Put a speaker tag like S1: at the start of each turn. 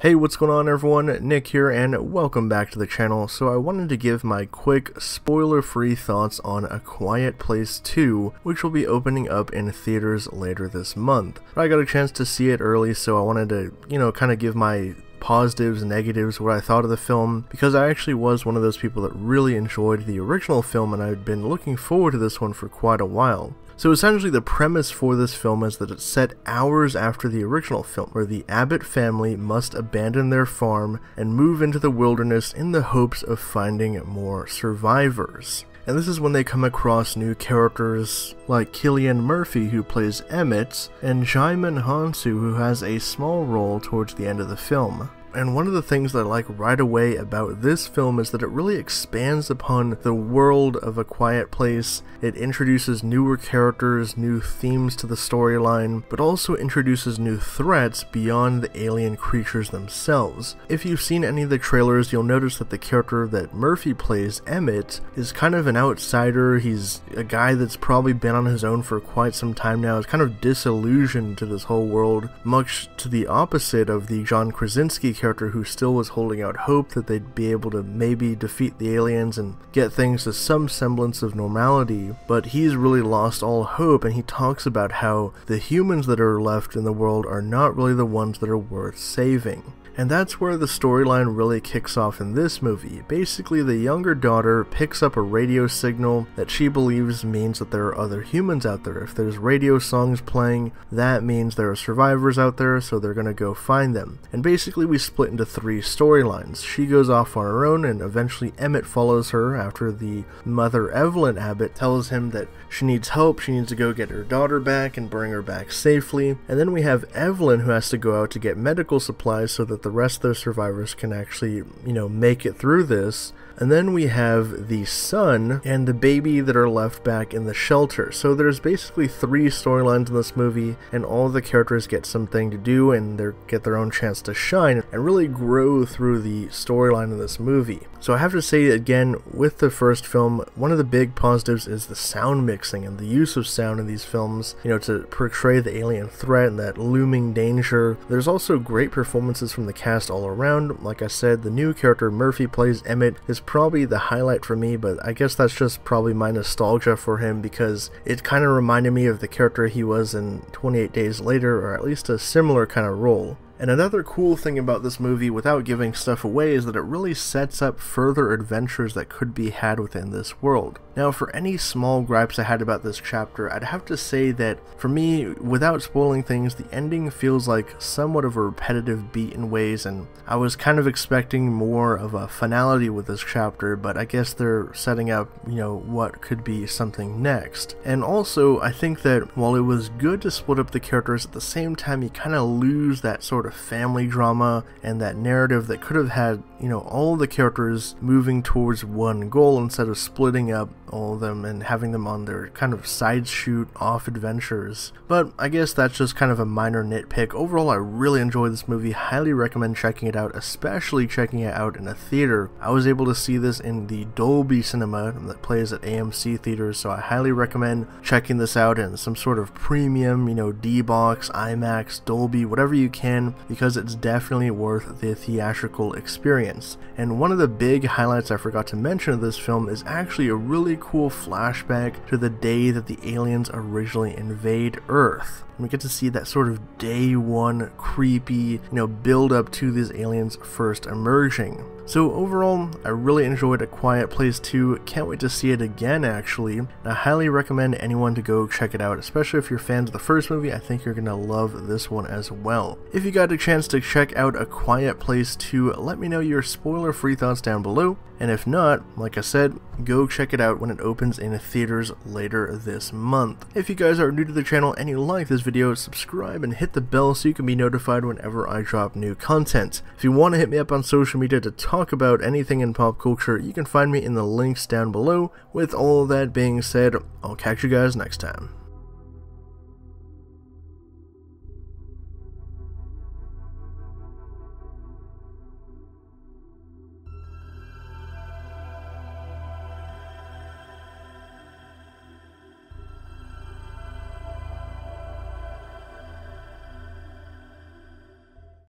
S1: Hey, what's going on everyone? Nick here and welcome back to the channel. So I wanted to give my quick spoiler-free thoughts on A Quiet Place 2, which will be opening up in theaters later this month. I got a chance to see it early, so I wanted to, kind of give my positives, negatives, what I thought of the film, because I actually was one of those people that really enjoyed the original film and I'd been looking forward to this one for quite a while. So essentially the premise for this film is that it's set hours after the original film, where the Abbott family must abandon their farm and move into the wilderness in the hopes of finding more survivors. And this is when they come across new characters like Cillian Murphy, who plays Emmett, and Djimon Hounsou, who has a small role towards the end of the film. And one of the things that I like right away about this film is that it really expands upon the world of A Quiet Place. It introduces newer characters, new themes to the storyline, but also introduces new threats beyond the alien creatures themselves. If you've seen any of the trailers, you'll notice that the character that Murphy plays, Emmett, is kind of an outsider. He's a guy that's probably been on his own for quite some time now. He's kind of disillusioned to this whole world, much to the opposite of the John Krasinki character, who still was holding out hope that they'd be able to maybe defeat the aliens and get things to some semblance of normality, but he's really lost all hope, and he talks about how the humans that are left in the world are not really the ones that are worth saving. And that's where the storyline really kicks off in this movie. Basically, the younger daughter picks up a radio signal that she believes means that there are other humans out there. If there's radio songs playing, that means there are survivors out there, so they're gonna go find them. And basically we split into three storylines. She goes off on her own, and eventually Emmett follows her after the mother, Evelyn Abbott, tells him that she needs help, she needs to go get her daughter back and bring her back safely. And then we have Evelyn, who has to go out to get medical supplies so that the rest of the survivors can actually, make it through this. And then we have the son and the baby that are left back in the shelter. So there's basically three storylines in this movie, and all the characters get something to do and they get their own chance to shine and really grow through the storyline of this movie. So I have to say again, with the first film, one of the big positives is the sound mixing and the use of sound in these films, to portray the alien threat and that looming danger. There's also great performances from the cast all around. Like I said, the new character Murphy plays Emmett is probably the highlight for me, but I guess that's just probably my nostalgia for him, because it kind of reminded me of the character he was in 28 Days Later, or at least a similar kind of role. And another cool thing about this movie, without giving stuff away, is that it really sets up further adventures that could be had within this world. Now, for any small gripes I had about this chapter, I'd have to say that, for me, without spoiling things, the ending feels like somewhat of a repetitive beat in ways, and I was kind of expecting more of a finality with this chapter, but I guess they're setting up, what could be something next. And also, I think that while it was good to split up the characters, at the same time you kind of lose that sort of family drama and that narrative that could have had, all the characters moving towards one goal instead of splitting up all of them and having them on their kind of side shoot off adventures. But I guess that's just kind of a minor nitpick. Overall, I really enjoyed this movie, highly recommend checking it out, especially checking it out in a theater. I was able to see this in the Dolby Cinema that plays at AMC theaters, so I highly recommend checking this out in some sort of premium, D-Box, IMAX, Dolby, whatever you can, because it's definitely worth the theatrical experience. And one of the big highlights I forgot to mention of this film is actually a really cool flashback to the day that the aliens originally invade Earth. And we get to see that sort of day one creepy, build up to these aliens first emerging. So overall, I really enjoyed A Quiet Place 2, can't wait to see it again actually, and I highly recommend anyone to go check it out, especially if you're fans of the first movie. I think you're gonna love this one as well. If you got a chance to check out A Quiet Place 2, let me know your spoiler-free thoughts down below, and if not, like I said, go check it out when it opens in theaters later this month. If you guys are new to the channel and you like this video, subscribe and hit the bell so you can be notified whenever I drop new content. If you want to hit me up on social media to talk about anything in pop culture, you can find me in the links down below. With all that being said, I'll catch you guys next time.